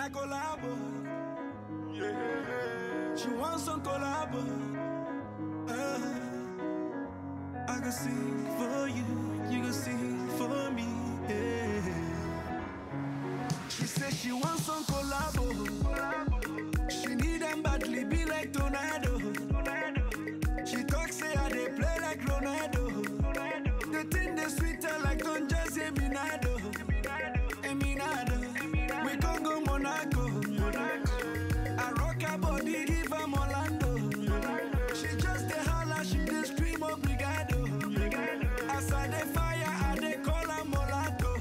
Na collabo. Yeah. She wants some collabo. I can sing for you, you can sing for me. Yeah. She said she wants some collabo. She need them badly, be like tornado. She talks say I they play like Ronaldo. The thing they sweeter like don't just say Minado. Eminado. We can go Monaco. I rock her body, give her Orlando. She just the holla, she the scream obrigado. As I the fire, I they call her Molato.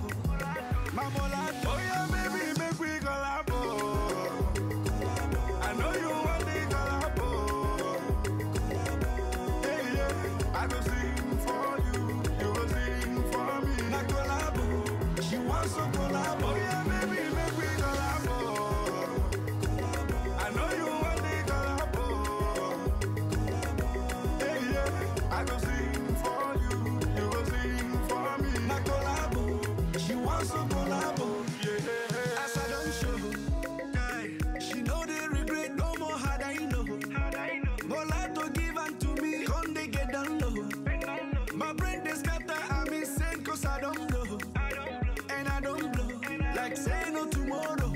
My Molato. Oh yeah, baby, make we collabo. I know you want the collabo. Yeah, yeah. I go sing for you, you go sing for me. Na collabo, she wants some collabo. Oh yeah, baby, make we collabo. I know you want the collabo. Yeah, yeah. I go sing for you, you go sing for me. Na collabo, she wants some collabo. Yeah. As I don't show, guy, she know they regret no more. How I know? Molato give to me, come they get down low. My brain they scatter, I'm insane cause I don't know. And I don't blow, like say no tomorrow.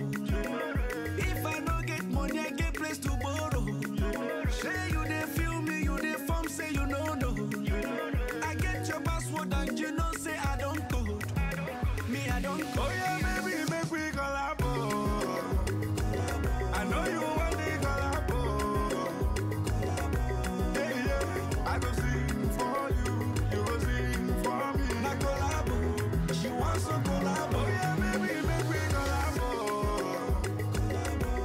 If I don't get money, I get place to borrow. Say you they feel me, you they form, say you know no. I get your password and you know say I don't code. Me I don't code. Oh yeah, baby, make we collabo. I know you want the collabo. Yeah, yeah. I go sing for you, you go sing for me. Na collabo, she wants some collabo. Oh yeah, baby, make we collabo.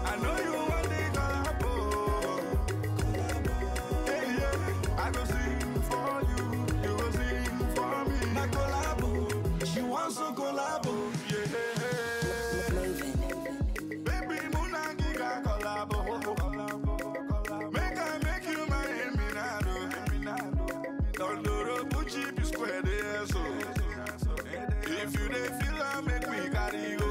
I know you want the collabo. Yeah, yeah. I go sing for you, you go sing for me. Na collabo, she wants some collabo. Yeah. Baby, Muna Giga collabo. Make you my Eminado. Don't do the Gucci be square there, so if you dey feel I make we carry go.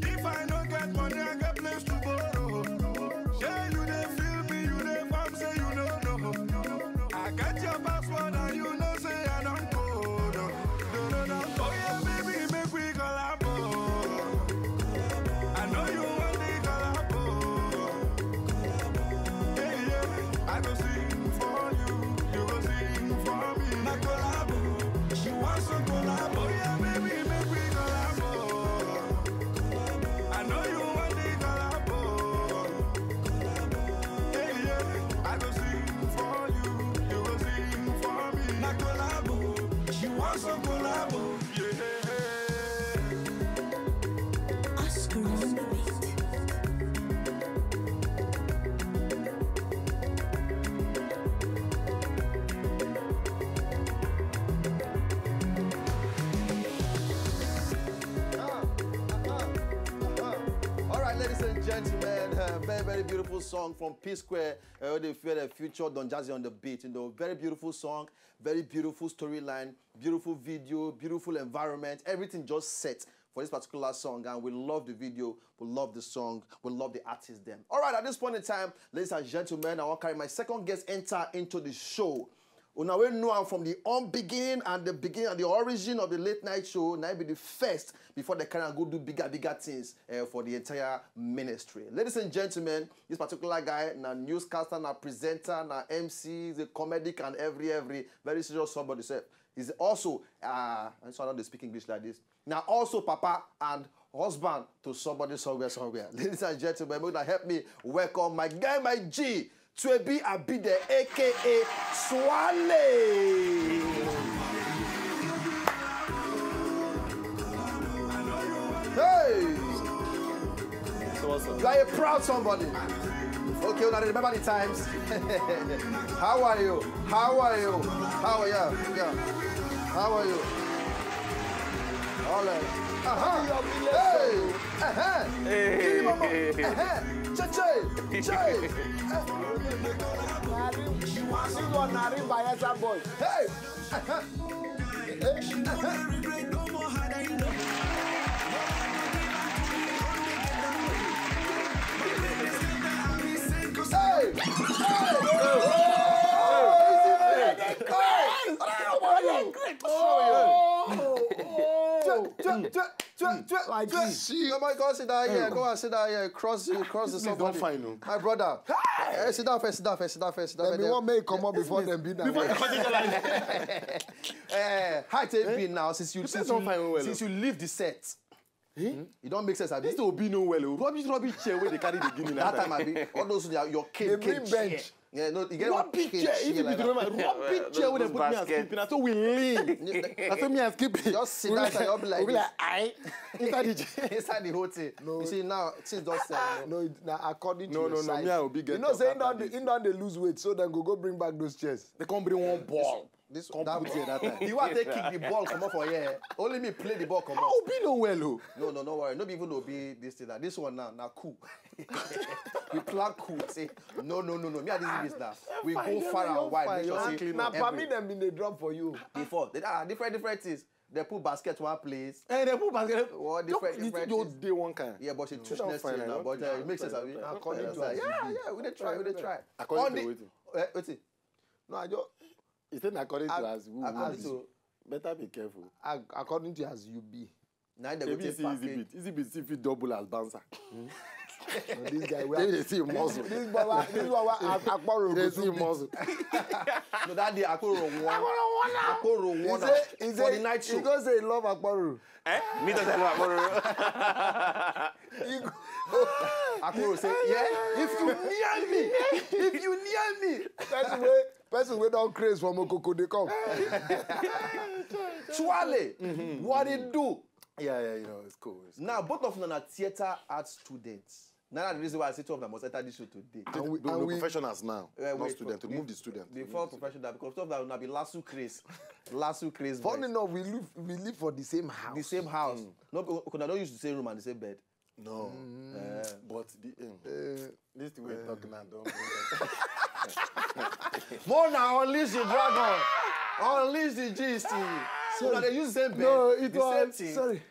If I don't get money, I get place to borrow. Yeah, you dey feel me, you dey farm, say you don't know. I get your password and you know say I don't go. Oh yeah, baby, make we collabo. I know you want the collabo. Yeah, yeah. I go sing for you, you go sing for me. Na collabo, she wants some collabo. Oh yeah, baby, make we collabo. I know you want the collabo. Yeah, yeah. I go sing for you, you go sing for me. Na collabo, she wants some collabo. Yeah. Oscar on the beat. All right, ladies and gentlemen, very, very beautiful song from P Square. They feel the future Don Jazzy on the beat. You know, very beautiful song, very beautiful storyline, beautiful video, beautiful environment. Everything just set for this particular song, and we love the video, we love the song, we love the artists them. All right, at this point in time, ladies and gentlemen, I want to carry my second guest enter into the show. Una we know am from the beginning and the origin of the late night show. Now be the first before they can go do bigger things for the entire ministry. Ladies and gentlemen, this particular guy, na newscaster, na presenter, na MC, he's a comedic and every very serious somebody. He's also I'm sorry, I don't speak English like this. Now also papa and husband to somebody somewhere. Ladies and gentlemen, would help me welcome my guy, my G. Tuale Abide, a.k.a. Tuale. Hey! So what's up? You are a proud somebody. Okay, now remember the times. How are you? How are you? How are you? Yeah. How are you? All right. Hey! Like this. Oh my God, sit down here. Go and sit down here. Cross the somebody. Don't find no. My brother. Hey, sit down first. Let me want me come up before them be down. How it ain't been now since you leave the set. It don't make sense. This will be no well. Rubbish chair where they carry the guinea. That time I be all those your cane bench. Yeah, no, you get Rubbish chair. If you remember, rubbish chair where they put me and skipping. So we lean. That's me and skipping. Just sit down and you'll be like, I inside the chair. Inside the whole thing. No. You see now, since just No, now according to No, your size. me I will be getting. You know, saying that they lose weight, so then go bring back those chairs. They can't bring one ball. That time. You want to kick the ball come up for here. Only me play the ball come up. How be no well, No, don't worry. Not even be this thing. This one now cool. We plan cool. Say no. Me and this business. We go far and wide. Now, for me, them been they drop for you. Before different things. They put basket one place. Hey, they put basket. What different things. Day one kind. Yeah, but it's twishness thing now. But it makes sense. According to Yeah. We try. According to wait. No, I just. It's not according to as we According to better be careful. According to as you be. now they Maybe go it's take package. easy bit if you double as bouncer. No, this guy, Maybe they see muscle. this one, Akporo They see muscle. No, that day Akporo won for the night show. He goes say he love Akporo. Me don't tell you. Akporo say, yeah, if you near me. Person we don't craze for Mokoko, they come. Tuale, what it do? Yeah, you know, it's cool. Now, both of them are theater art students. Now, that's the reason why I say two of them must enter this show today. And we professionals now, not students, to move the students. Before professional, because two of them will be lasso craze. Funny enough, we live for the same house. The same house. No, because I don't use the same room and the same bed. No. But this the way you're talking now, don't. More now, unleash the dragon. Unleash the gist. So now they use the same bed. No, it the was. same thing. Sorry.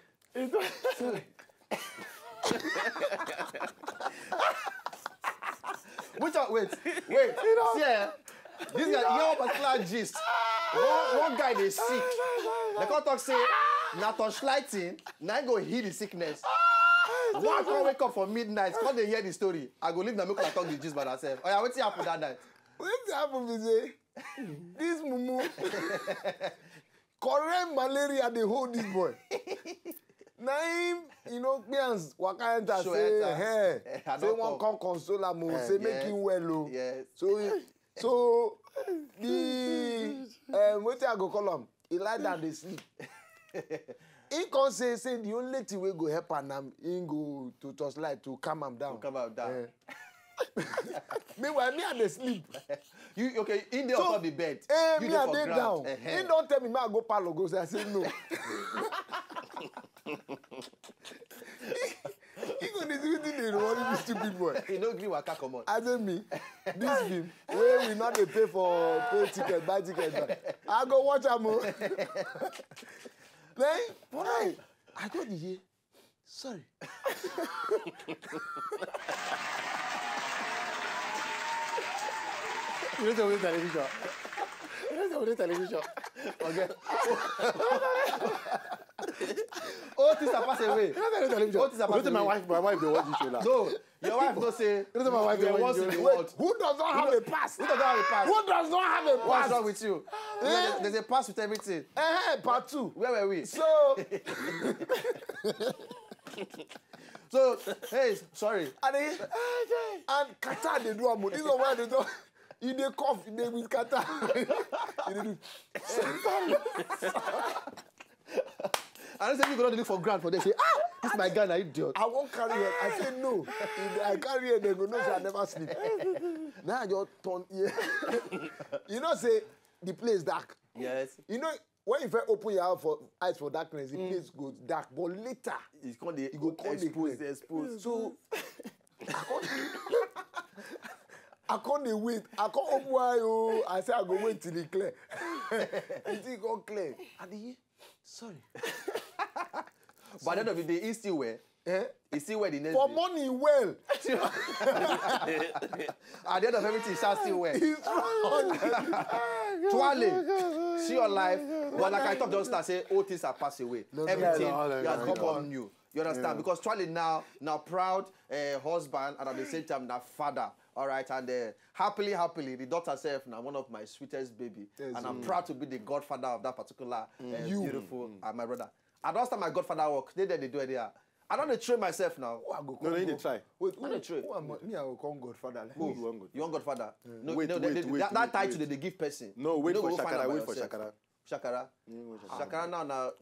Sorry. Wait. Yeah. This guy, your particular gist. One guy they sick. They can't talk say, na torchlighting, now go heal the sickness. One can't wake up for midnight, can't they hear the story? I go leave na make I talk the gist by myself. Oh yeah, what's happened that night? What's happened is this mumu correct malaria they hold this boy. Naim, you know, clients waka enter say, hey, say one come console am, say make him well. Yes. So the what I go call him? He lie down dey sleep. He can say the only thing we go help am, he go to torchlight to calm him down. Meanwhile, me and dey sleep. You okay? In the top of the bed. Me and dey down. He don't tell me I go parlor go say I say no. He go dey do the worry this stupid boy. He no gree waka comot. I say me, this film wey we not dey pay for ticket, buy ticket. I go watch am o. Then, I go dey hear, sorry. You don't know television. Okay. Oh, things are passing away. My wife they watch this show now. No, your wife don't say. My wife they watch this show. Who does not have a pass? Who does not have a pass? Who does not have a pass? What's wrong with you? There's a pass with everything. Part 2. Where were we? So, hey, sorry. And Qatar they do am. This is why they do. He dey cough, he dey with Qatar. He dey do. I don't say you go to look for grant for them. Say, this is my gun, I idiot. I won't carry it. I say no. If I carry it, they go no, so I never sleep. Now I just turn here. You know, say the place dark. Yes. You know, when you first open your eyes for darkness, the place goes dark. But later, it's called the exposed. So I can't wait. I can't open why I say I go wait till it clear. Until it go clear. And the sorry. But at the end of the day, he still wear. You see where the next For day. money, well. At the end of everything, shall see where. It's Tuale, see your life. But like I talked just now, say all things are passed away. Everything has become new. You understand? Because Tuale now proud husband and at the same time now father. All right, and happily, the daughter herself now one of my sweetest baby, and I'm proud to be the godfather of that particular beautiful my brother. I don't start my godfather work. They do it there. I don't train myself now. No, they try. Wait, I don't train. me, I will come godfather. Like Who? this. You want godfather? No, Wait, no, that title they give person. No, wait You for go find out Shakara. by Wait for yourself. Shakara. Shakara. Shakara now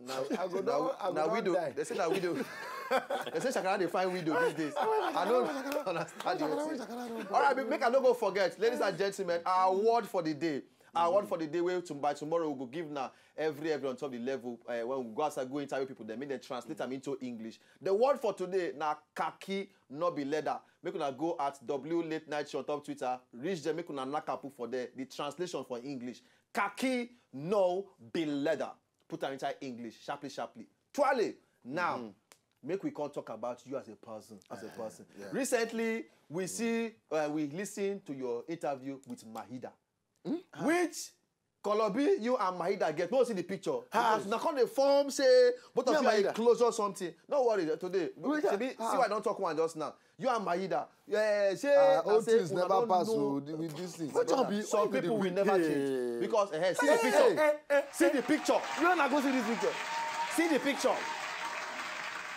I go now not widow. die. They say that widow. They say Shakara they find widow these days. I don't understand the whole thing. All right, make I don't go forget, ladies and gentlemen, our award for the day. Our award for the day where by tomorrow we'll go give now every on top of the level when we go outside go interview people, then make them translate them into English. The word for today now khaki no be leather. Make una go at W Late Night Show on top Twitter. Reach them, make una knock up for the translation for English. Khaki no be leather. Put her inside English sharply. Tuale. Now, make we can't talk about you as a person. Yeah. Recently, we we listen to your interview with Mahida. Which Kolobi, you and Mahida get. Don't see the picture. Because now come the form say both of you are close or something. No worry today. See why I don't talk one just now. You and Mahida. Yeah, say all things never pass with this thing. Some people will never change. Because see the picture. See the picture. You wanna go see this picture? See the picture.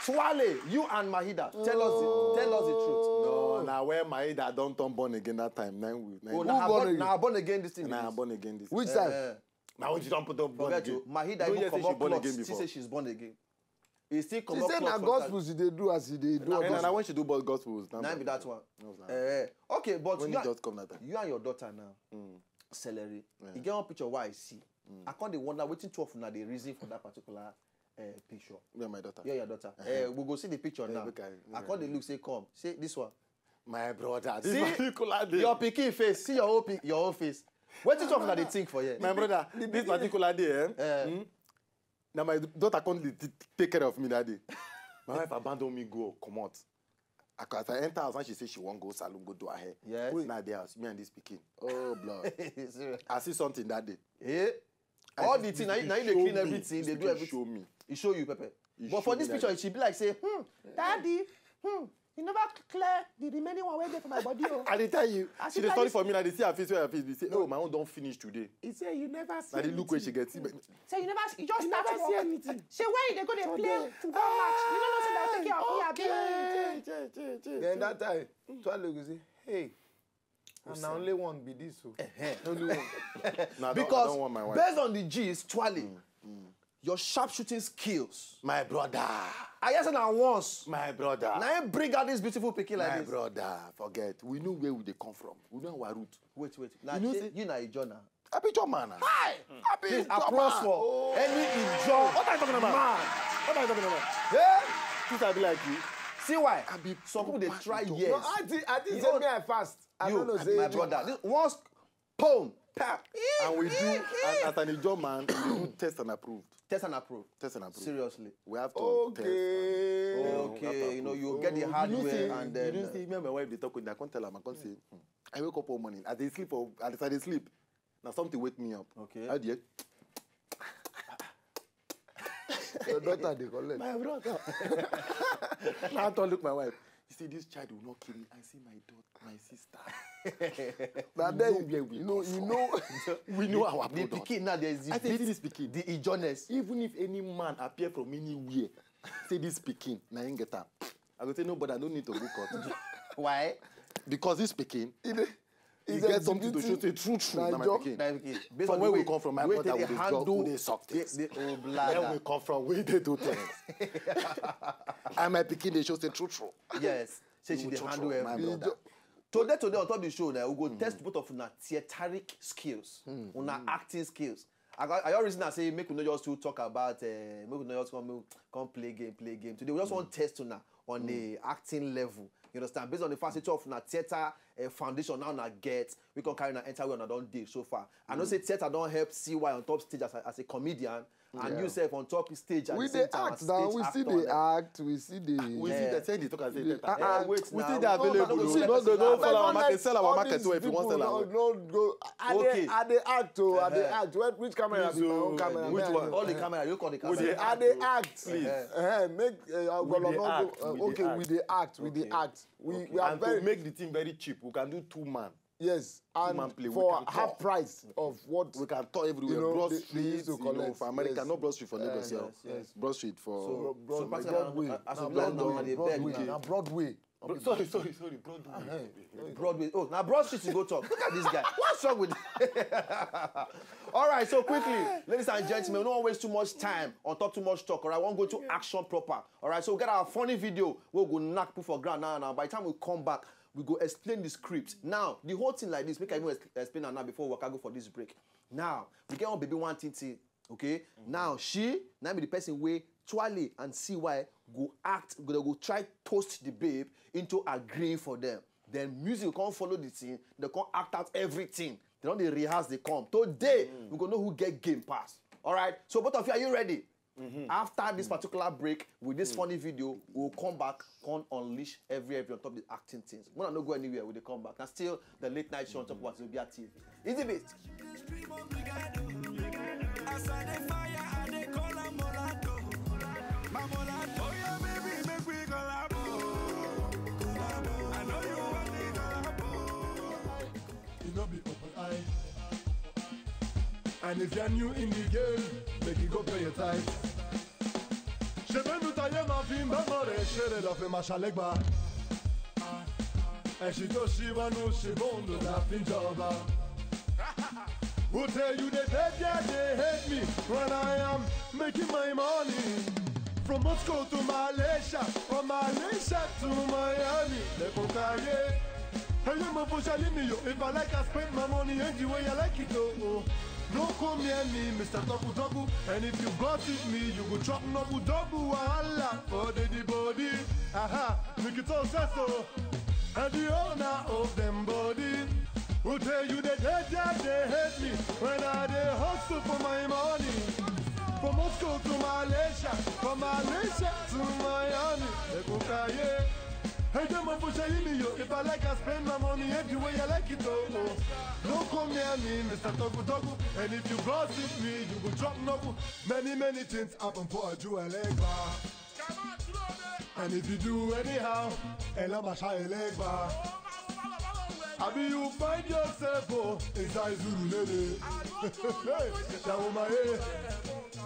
Tuale, you and Mahida, tell us the truth. No, now where Mahida don't turn born again that time. Now born again this thing. Now born again this. Which time? Now when you don't put up born again. Mahida even come up clothes. She say she's born again. He still come up clothes. She say na gospel she dey do as she dey do. Now when she do gospels. Now be that one. Okay, but when you just come that time. You and your daughter now, celery. You get one picture where I see. I can't wonder waiting to now the reason for that particular picture. Yeah, my daughter. Yeah, your daughter. We'll go see the picture now. I call the look, say, come. Say this one. My brother. See this particular day. Your picking face. See your own face. What is talking that they think for you? My brother, this particular day, now my daughter can't take care of me that day. My wife abandoned me, go, come out. As I enter house and she says she won't go salon, go do her hair. Yes. Now the house, me and this pikin. Oh, blood. I see something that day. Yeah. All the things, now they clean everything, they do everything. Show me. He show you, Pepe. He But for show this me picture, that. it should be like, say, Daddy, you never clear the remaining one way there for my body. Oh. I did tell you. I She see dey story like for me, now they see her face where her face. They say, oh, my own don't finish today. He say you never see Now they look where she gets. Say you just You start never see work. anything. Say when they go they play football match. You know nothing that take care of me, abi. Then that time, Tuale go say, hey, and na only one be this. Only one. Now, I Because don't want my wife. based on the G's, Tuale, your sharpshooting skills. My brother. I just said that once. My brother. Now you bring out this beautiful picking like My this. brother. Forget. We know where they come from. We know our root. Wait. Now You know, say- you na Ijo now. I be your man. Hi! Please applause for any Ijo. What are you talking about? Man. What are you talking about? Yeah? Since I be like you. See why? I be Some people they proper try Ijo. years. No, I think You say don't- me I fast. I don't know You, say my brother. This once, boom, pap. And we do, and as an Ijo man, we do test and approved. Test and approve. Test and approved. Seriously. We have to okay. Okay, you know, you get the hardware and then. You don't see me and my wife, they talk with me. I can't tell them. I can't say, I wake up all morning. As they sleep, as I sleep, now something wake me up. Okay. How do you? Your daughter they collect. My brother. Now I don't look my wife. You see, this child will not kill me. I see my daughter, my sister. Now then, you know, We know our The product. pikin now there's the I say bit- this pikin. the Ijoness. Even if any man appear from anywhere, say this pikin, na him get am. I go say no, but I don't need to go court. Why? Because this pikin, he He's get something to show. exhibiting Say true, na my Naija. pikin. That pikin. Based From on where the we way- come from, my the way brother they with his handle job, they suck things. the Where we bladder. come from, where they do things. And my pikin, they show say true. Yes. Say she dey True, handle true, my everything. brother. Today on top of the show now, we go test both of una theatric skills, una acting skills. I always reason I say make we not just to talk about make we not just come play game. Today we just want test una on the acting level. You understand? Based on the fact of na theater foundation now na get, we can carry na enter where una don dey so far. I know say theater don't help CY on top stage as a comedian, and you say on top stage. We the act now. We see the act. We see the. We see the same. They talk as they wait we now. see the available. Don't follow our market. Sell our market too if you want to sell our. No go. Okay. Are they act too? Are they act? Which camera be my own camera? Which one? All the camera. You call the camera. Are they act? Please. Make Ogbolor no go. Okay, we the act. We the act. We are and very to make the team very cheap, we can do 2 man. yes, and play. for half price of what We can talk everywhere. You know, Broad they Street, used to collect. for America, Yes. not Broad Street for Lagos. yes. Broad Street for. So Broadway. as a Broadway. Broadway. Now Broadway. Sorry, Broadway. Broadway. Oh, now Broad Street you go talk. Look at this guy. What's wrong with? All right, so quickly, ladies and gentlemen, we don't waste too much time on talk too much talk. All right, we won't go to action proper. All right, so we get our funny video. We'll go knock people for ground now. By the time we come back, we go explain the script. Now, the whole thing like this, make I even explain now before we can go for this break. Now, we get on baby one thing, okay? Now, now be the person where Tuale and CY go act, go try toast the babe into agreeing for them. Then music will come follow the scene, they come act out everything. They don't they rehearse, they come. Today, we gonna know who get game pass. All right? So both of you, are you ready? After this particular break, with this funny video, we'll come back, come unleash every on top of the acting things. We're not go anywhere when they come back. And still, the late night show on top of Wazobia TV. Easy bit. And if you're new in the game, make you go pay your tithes. Shebe taye ma fi mbamore shere lo fe ma shalegba. E shi to shi wanu shi bondo la fin joba. Who tell you they hate me when I am making my money? From Moscow to Malaysia, from Malaysia to Miami, le pokaye. Hey, you mo for me yo. If I like, I spend my money any way I like it oh. No come near me, Mr. Double Double. And if you gossip me, you go chop double Allah for the body. Aha, make it all so. And the owner of them body will tell you that they hate me when I they hustle for my money. From Moscow to Malaysia, from Malaysia to Miami, they go kaye. Hey, them up for me, yo. If I like, I spend my money every way I like it, oh. Don't come near me, Mr. Togu Togu. And if you gossip me, you go drop knuckle. Many things happen for a Tuale. And if you do anyhow, Ella Masha Elegba. I mean, you find yourself, oh, inside Zulu lady.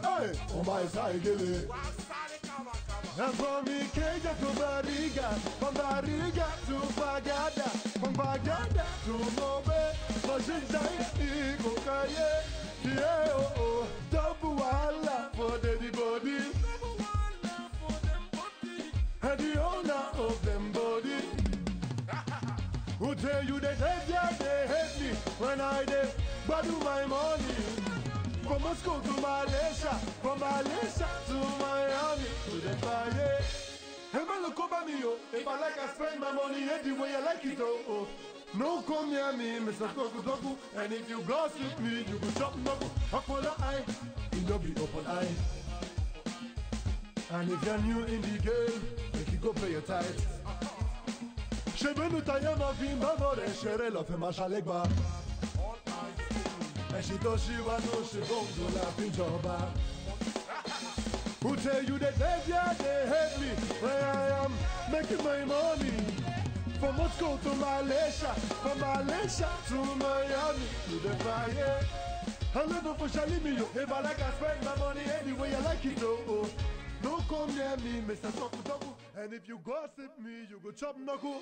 Hey, oh my side, gilly. And from Ikeja to Bariga, from Bariga to Bagada, from Bagada to Mobe, Mashindai, Ikokaye, yeah, oh, double Allah for the body, and the owner of them body. Who tell you that they hate me when I did badu my money? From Moscow to Malaysia, from Malaysia to Miami, to the fire. Hey, man, look over me, yo. If I like, I spend my money any way I like it, oh. No come near me, Mr. Togu Togu. And if you gossip me, you go chop knuckle. Ogbolor eye, you don't be open eye. And if you're new in the game, make you go pay your tithes. Shebe taye ma fi mbamore shere lo fe ma shalegba. And she does she want no she won't do laughing job. Who tell you that they hate me where I am making my money? From Moscow to Malaysia, from Malaysia to Miami, to the fire. I live for Shalimi, if I like I spend my money any way I like it oh. Don't come near me, Mr. Toku Toku. And if you gossip me, you go chop knuckle.